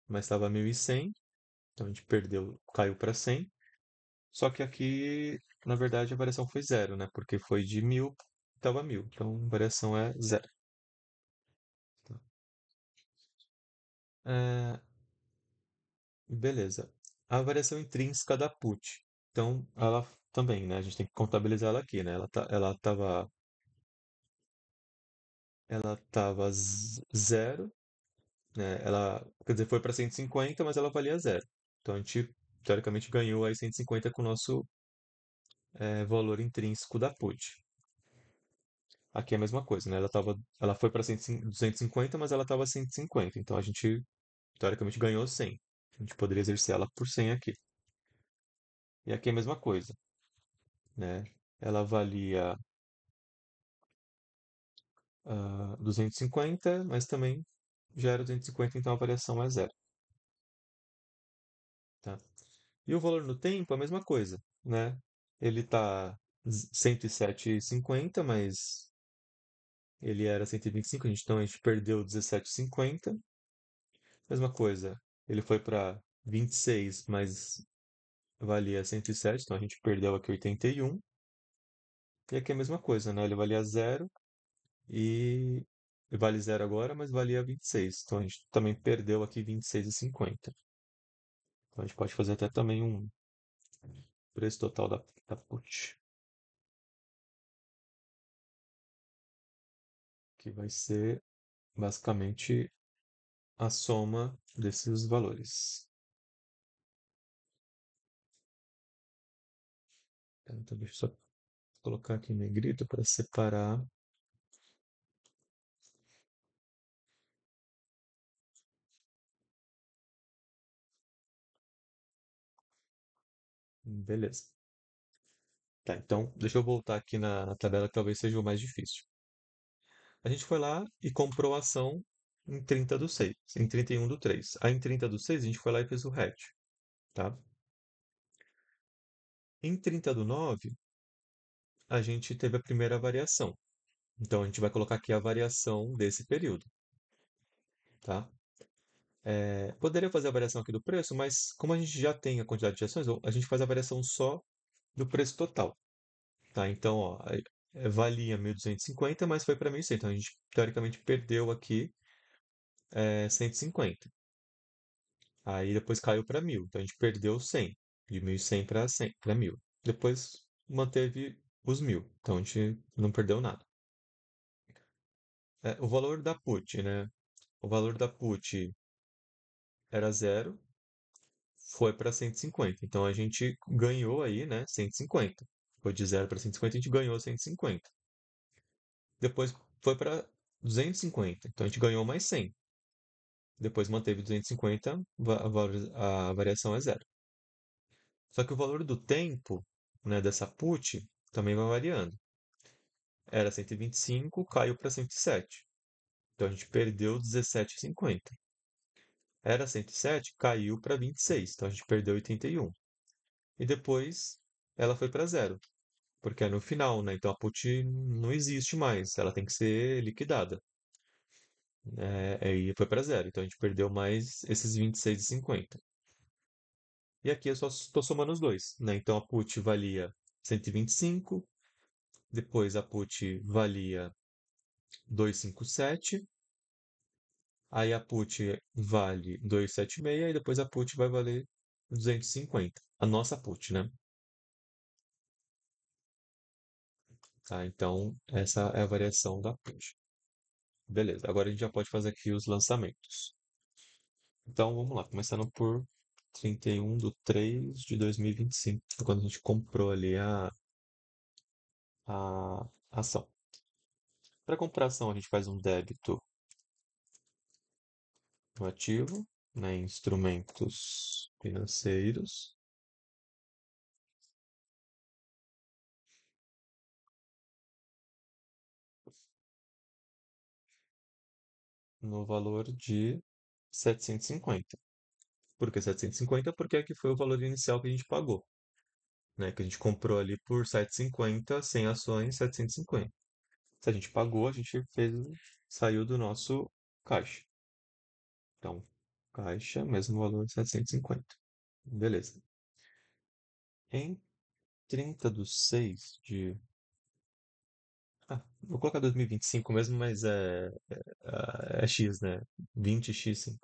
mas estava 1.100, então a gente perdeu, caiu para 100. Só que aqui, na verdade, a variação foi zero, né? Porque foi de 1.000 estava 1.000. Então, a variação é zero. Tá? É, beleza. A variação intrínseca da put. Então, ela também, né? A gente tem que contabilizar ela aqui, né? Ela tava zero, né? Ela, quer dizer, foi para 150, mas ela valia zero. Então, a gente, teoricamente, ganhou aí 150 com o nosso valor intrínseco da put. Aqui é a mesma coisa, né? Ela foi para 250, mas ela estava 150. Então, a gente, teoricamente, ganhou 100. A gente poderia exercer ela por 100 aqui. E aqui é a mesma coisa, né? Ela valia 250, mas também já era 250, então a variação é zero, tá? E o valor no tempo é a mesma coisa, né? Ele está 107,50, mas ele era 125, então a gente perdeu 17,50. Mesma coisa, ele foi para 26, mas valia 107, então a gente perdeu aqui 81. E aqui é a mesma coisa, né? Ele valia zero e vale zero agora, mas valia 26. Então a gente também perdeu aqui 26,50. Então a gente pode fazer até também um preço total da put, que vai ser basicamente a soma desses valores. Então deixa eu só colocar aqui em negrito para separar. Beleza. Tá, então deixa eu voltar aqui na tabela que talvez seja o mais difícil. A gente foi lá e comprou a ação em 30/6, em 31/3. Aí em 30/6 a gente foi lá e fez o hedge, tá? Em 30/9 a gente teve a primeira variação. Então a gente vai colocar aqui a variação desse período, tá? Poderia fazer a variação aqui do preço, mas como a gente já tem a quantidade de ações, a gente faz a variação só do preço total, tá? Então, ó, valia 1.250, mas foi para 1.100. Então a gente teoricamente perdeu aqui 150. Aí depois caiu para 1.000. Então a gente perdeu 100, de 1.100 para 100, para 1.000. Depois manteve os 1.000. Então a gente não perdeu nada. O valor da put, né? O valor da put era zero, foi para 150. Então a gente ganhou aí, né, 150. Foi de zero para 150, a gente ganhou 150. Depois foi para 250. Então a gente ganhou mais 100. Depois manteve 250, a variação é zero. Só que o valor do tempo, né, dessa put também vai variando. Era 125, caiu para 107. Então a gente perdeu 17,50. Era 107, caiu para 26. Então a gente perdeu 81. E depois ela foi para zero, porque é no final, né? Então a put não existe mais, ela tem que ser liquidada. Aí foi para zero, então a gente perdeu mais esses 26,50. E aqui eu só estou somando os dois, né? Então a put valia 125, depois a put valia 257, aí a put vale 276 e depois a put vai valer 250. A nossa put, né? Tá, então essa é a variação da put. Beleza, agora a gente já pode fazer aqui os lançamentos. Então vamos lá, começando por 31/3/2025, quando a gente comprou ali a ação. Para comprar ação, a gente faz um débito no ativo, né, em instrumentos financeiros, no valor de 750. Por que 750? Porque aqui foi o valor inicial que a gente pagou, né? Que a gente comprou ali por 750, 100 ações, 750. Se a gente pagou, a gente fez, saiu do nosso caixa. Então, caixa, mesmo valor, 750. Beleza. Em 30/6 de... Vou colocar 2025 mesmo, mas é X, né? 20x5.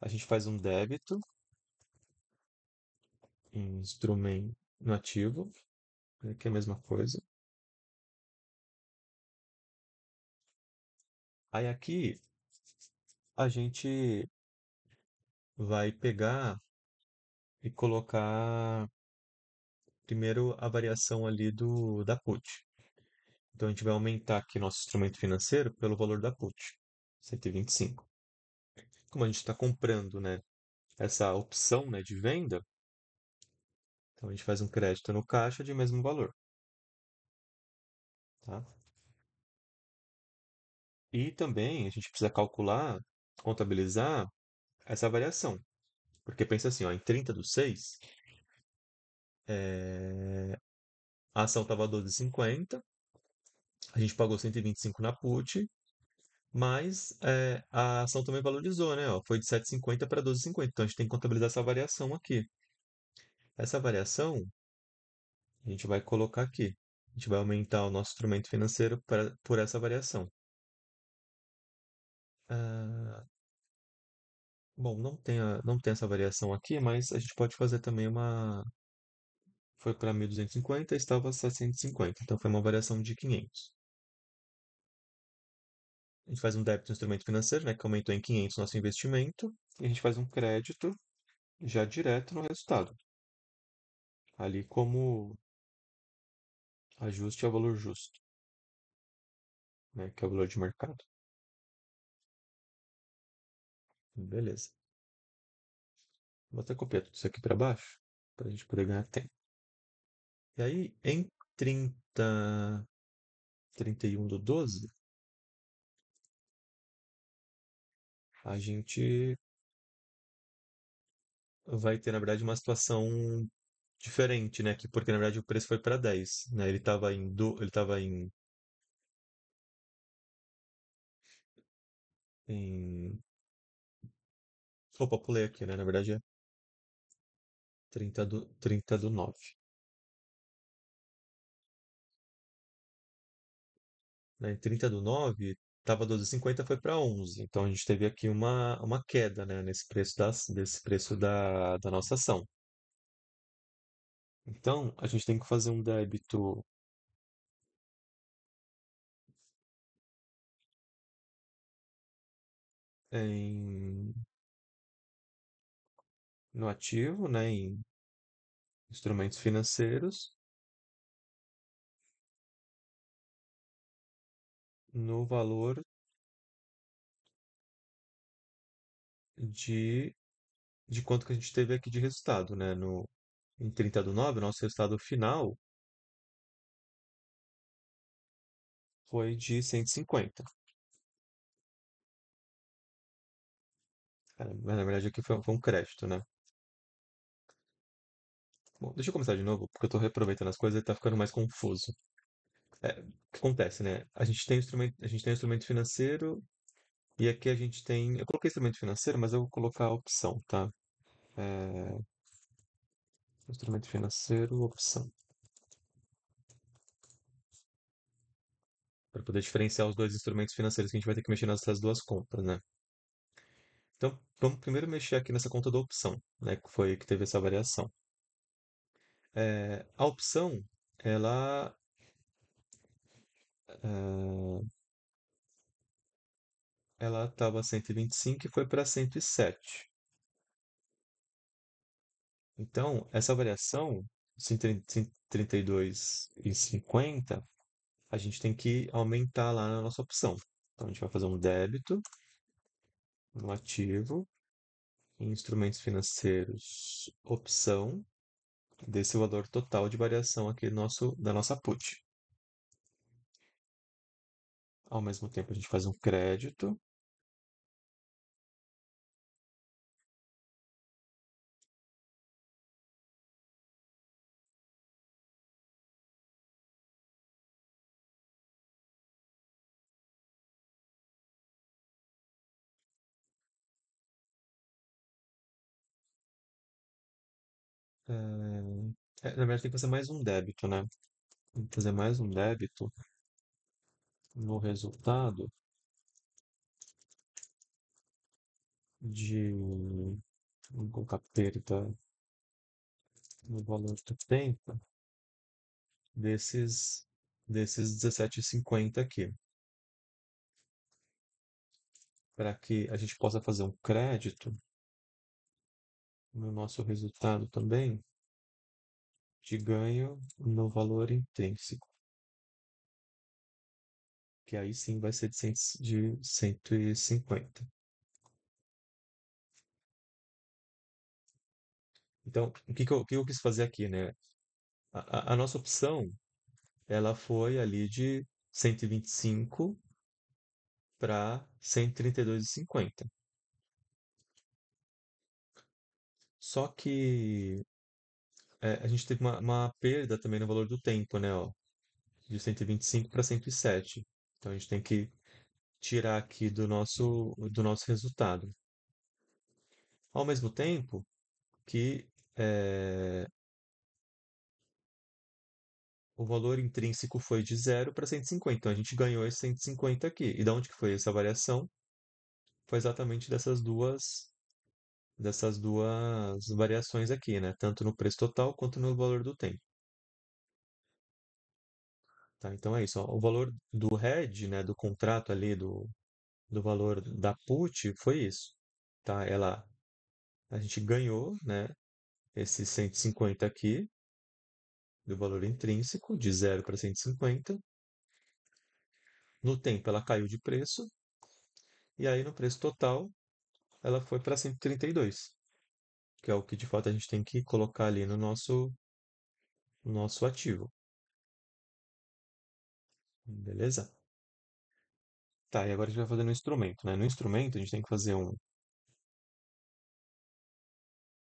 A gente faz um débito em instrumento no ativo, né, que é a mesma coisa. Aí aqui a gente vai pegar e colocar primeiro a variação ali da put. Então a gente vai aumentar aqui nosso instrumento financeiro pelo valor da put, 125. Como a gente está comprando, né, essa opção, né, de venda, então a gente faz um crédito no caixa de mesmo valor, tá? E também a gente precisa calcular, contabilizar essa variação. Porque pensa assim, ó, em 30/6, a ação estava 12,50, a gente pagou 125 na put, mas a ação também valorizou, né? Ó, foi de 7,50 para 12,50. Então a gente tem que contabilizar essa variação aqui. Essa variação a gente vai colocar aqui. A gente vai aumentar o nosso instrumento financeiro por essa variação. Ah, bom, não tem essa variação aqui, mas a gente pode fazer também uma. Foi para 1.250, estava 750, então foi uma variação de 500. A gente faz um débito no instrumento financeiro, né, que aumentou em 500 nosso investimento, e a gente faz um crédito já direto no resultado, ali como ajuste ao valor justo, né, que é o valor de mercado. Beleza. Vou até copiar tudo isso aqui para baixo, para a gente poder ganhar tempo. E aí, em 31/12, a gente vai ter, na verdade, uma situação diferente, né? Porque, na verdade, o preço foi para 10, né? Ele estava em. Opa, pulei aqui, né? Na verdade, é 30/9. Né? Em 30/9, tava 12,50, foi para 11. Então, a gente teve aqui uma queda, né? Desse preço da nossa ação. Então, a gente tem que fazer um débito em, no ativo, né? Em instrumentos financeiros, no valor de, de quanto que a gente teve aqui de resultado, né? Em 30/9, o nosso resultado final foi de 150. Mas na verdade aqui foi um crédito, né? Bom, deixa eu começar de novo, porque eu tô reaproveitando as coisas e tá ficando mais confuso. O que acontece, né? A gente tem instrumento financeiro e aqui a gente tem. Eu coloquei instrumento financeiro, mas eu vou colocar a opção, tá? É, instrumento financeiro, opção. Para poder diferenciar os dois instrumentos financeiros que a gente vai ter que mexer nessas duas contas, né? Então, vamos primeiro mexer aqui nessa conta da opção, né? Que foi que teve essa variação. A opção, ela, eh, ela estava 125 e foi para 107. Então, essa variação, 132,50, a gente tem que aumentar lá na nossa opção. Então, a gente vai fazer um débito no ativo, em instrumentos financeiros, opção, desse valor total de variação aqui da nossa put. Ao mesmo tempo, a gente faz um crédito. Na verdade, tem que fazer mais um débito, né? Tem que fazer mais um débito no resultado de, vamos colocar perda no valor do tempo desses, desses 17,50 aqui, para que a gente possa fazer um crédito no nosso resultado também de ganho no valor intrínseco, que aí sim vai ser de 150. Então, o que eu quis fazer aqui, né? A nossa opção, ela foi ali de 125 para 132,50. Só que a gente teve uma perda também no valor do tempo, né? Ó, de 125 para 107. Então a gente tem que tirar aqui do nosso resultado. Ao mesmo tempo que o valor intrínseco foi de 0 para 150. Então a gente ganhou esse 150 aqui. E da onde que foi essa variação? Foi exatamente dessas duas variações aqui, né? Tanto no preço total quanto no valor do tempo. Tá? Então é isso. Ó. O valor do hedge, né, do contrato ali, do valor da put, foi isso. Tá? A gente ganhou, né, esses 150 aqui, do valor intrínseco, de 0 para 150. No tempo ela caiu de preço, e aí no preço total ela foi para 132, que é o que de fato a gente tem que colocar ali no nosso ativo. Beleza? Tá, e agora a gente vai fazer no instrumento, né? No instrumento a gente tem que fazer um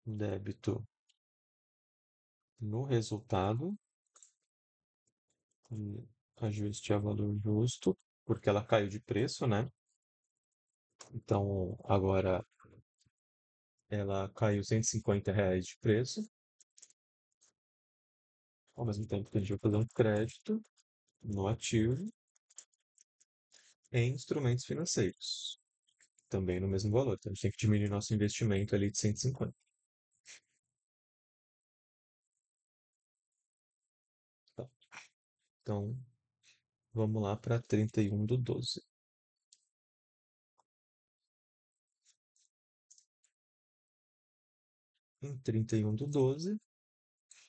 débito no resultado, ajuste a valor justo, porque ela caiu de preço, né? Então agora ela caiu R$ 150 de preço, ao mesmo tempo que a gente vai fazer um crédito no ativo em instrumentos financeiros, também no mesmo valor. Então a gente tem que diminuir nosso investimento ali de 150. Tá? Então vamos lá para 31/12. Em 31/12,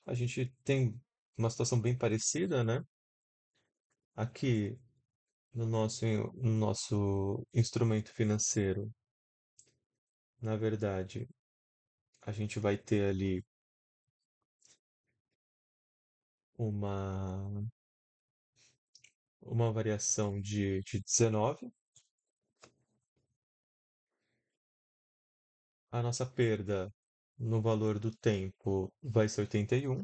a gente tem uma situação bem parecida, né? Aqui no nosso instrumento financeiro, na verdade, a gente vai ter ali uma, uma variação de 19. A nossa perda no valor do tempo vai ser 81.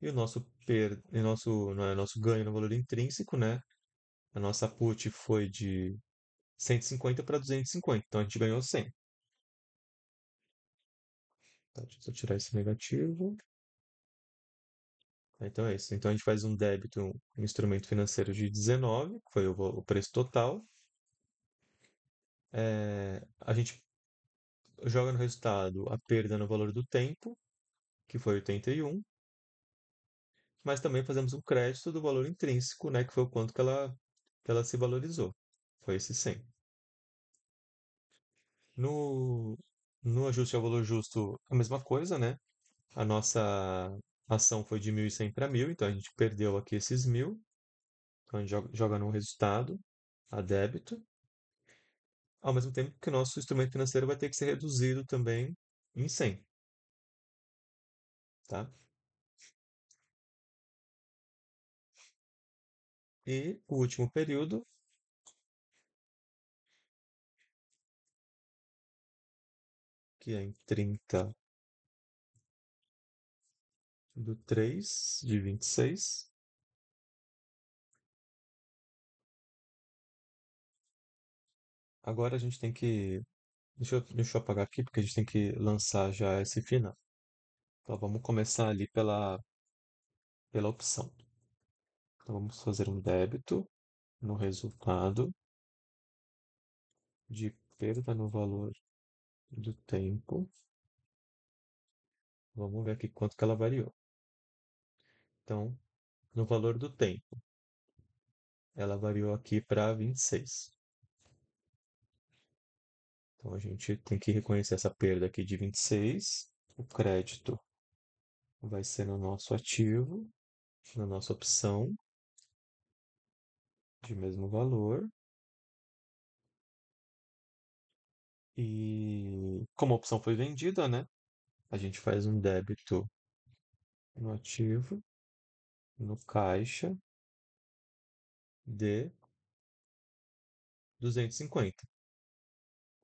E não é, nosso ganho no valor intrínseco, né? A nossa put foi de 150 para 250. Então a gente ganhou 100. Tá, deixa eu só tirar esse negativo. Então é isso. Então a gente faz um débito, um instrumento financeiro de 19, que foi o preço total. A gente joga no resultado a perda no valor do tempo, que foi 81, mas também fazemos um crédito do valor intrínseco, né, que foi o quanto que ela se valorizou. Foi esse 100. No, no ajuste ao valor justo, a mesma coisa, né? A nossa ação foi de 1.100 para 1.000, então a gente perdeu aqui esses 1.000. Então a gente joga no resultado a débito, ao mesmo tempo que o nosso instrumento financeiro vai ter que ser reduzido também em 100, tá? E o último período, que é em 30/3 de 26. Agora a gente tem que. Deixa eu apagar aqui, porque a gente tem que lançar já esse final. Então vamos começar ali pela opção. Então vamos fazer um débito no resultado de perda no valor do tempo. Vamos ver aqui quanto que ela variou. Então, no valor do tempo, ela variou aqui para 26. Então a gente tem que reconhecer essa perda aqui de 26. O crédito vai ser no nosso ativo, na nossa opção de mesmo valor. E como a opção foi vendida, né? A gente faz um débito no ativo, no caixa de 250,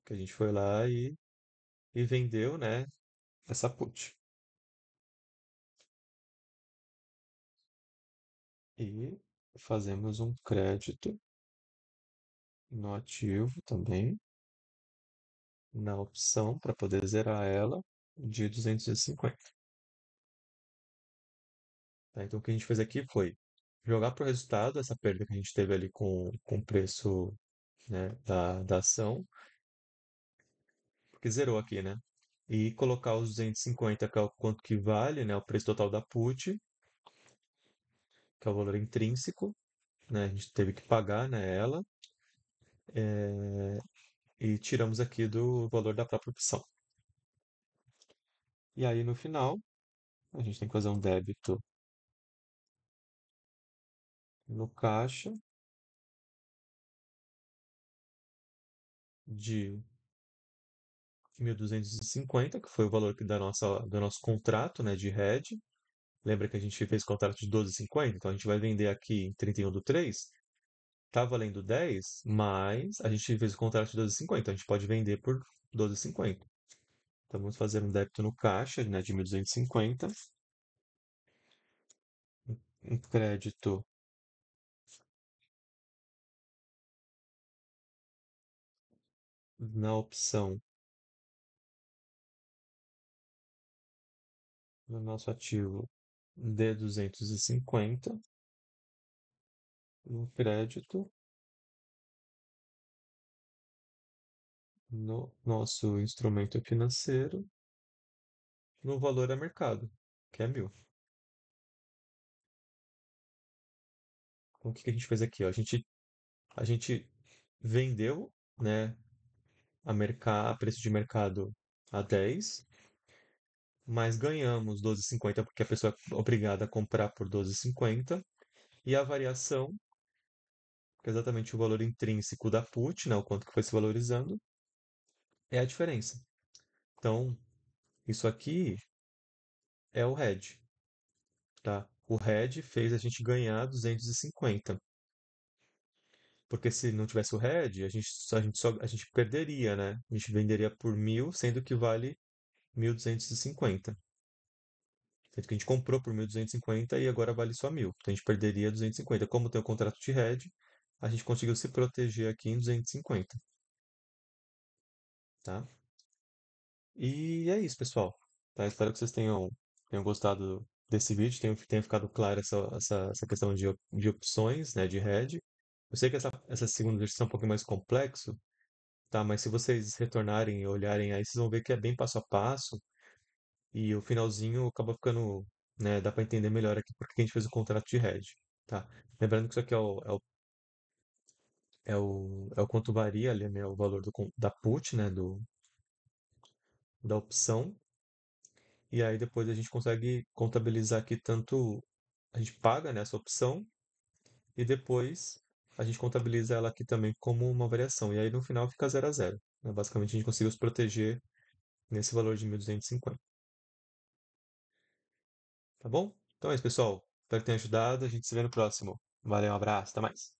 que a gente foi lá e vendeu, né, essa put. E fazemos um crédito no ativo também, na opção, para poder zerar ela, de 250. Tá? Então, o que a gente fez aqui foi jogar para o resultado essa perda que a gente teve ali com o preço, né, da ação, porque zerou aqui, né? E colocar os 250, que é o quanto que vale, né, o preço total da put, que é o valor intrínseco, né? A gente teve que pagar, né, ela, e tiramos aqui do valor da própria opção. E aí, no final, a gente tem que fazer um débito no caixa de 1.250, que foi o valor do nosso contrato, né, de hedge. Lembra que a gente fez contrato de 12,50? Então a gente vai vender aqui em 31/3. Tá valendo 10, mas a gente fez o contrato de 12,50. Então a gente pode vender por 12,50. Então vamos fazer um débito no caixa, né, de 1.250. Um crédito na opção no nosso ativo de 250. Um crédito no nosso instrumento financeiro no valor a mercado, que é 1.000. Então, o que que a gente fez aqui? Ó? A gente vendeu, né, a preço de mercado a 10, mas ganhamos 12,50 porque a pessoa é obrigada a comprar por 12,50, e a variação, que é exatamente o valor intrínseco da put, né, o quanto que foi se valorizando, é a diferença. Então, isso aqui é o hedge, tá? O hedge fez a gente ganhar 250. Porque se não tivesse o hedge, a gente perderia, né? A gente venderia por 1.000, sendo que vale 1.250. Sendo que a gente comprou por 1.250 e agora vale só 1.000. Então a gente perderia 250. Como tem o contrato de hedge, a gente conseguiu se proteger aqui em 250, tá? E é isso, pessoal. Tá? Espero que vocês tenham gostado desse vídeo, tenha ficado clara essa questão de opções, né, de hedge. Eu sei que essa segunda versão é um pouquinho mais complexo, tá? Mas se vocês retornarem e olharem aí, vocês vão ver que é bem passo a passo e o finalzinho acaba ficando, né? Dá para entender melhor aqui porque a gente fez o contrato de hedge, tá? Lembrando que isso aqui é o quanto varia ali, né? O valor da put, né? Da opção. E aí depois a gente consegue contabilizar aqui tanto a gente paga, né, essa opção e depois a gente contabiliza ela aqui também como uma variação. E aí no final fica 0 a 0, né? Basicamente a gente conseguiu se proteger nesse valor de 1.250. Tá bom? Então é isso, pessoal. Espero que tenha ajudado. A gente se vê no próximo. Valeu, um abraço, até mais.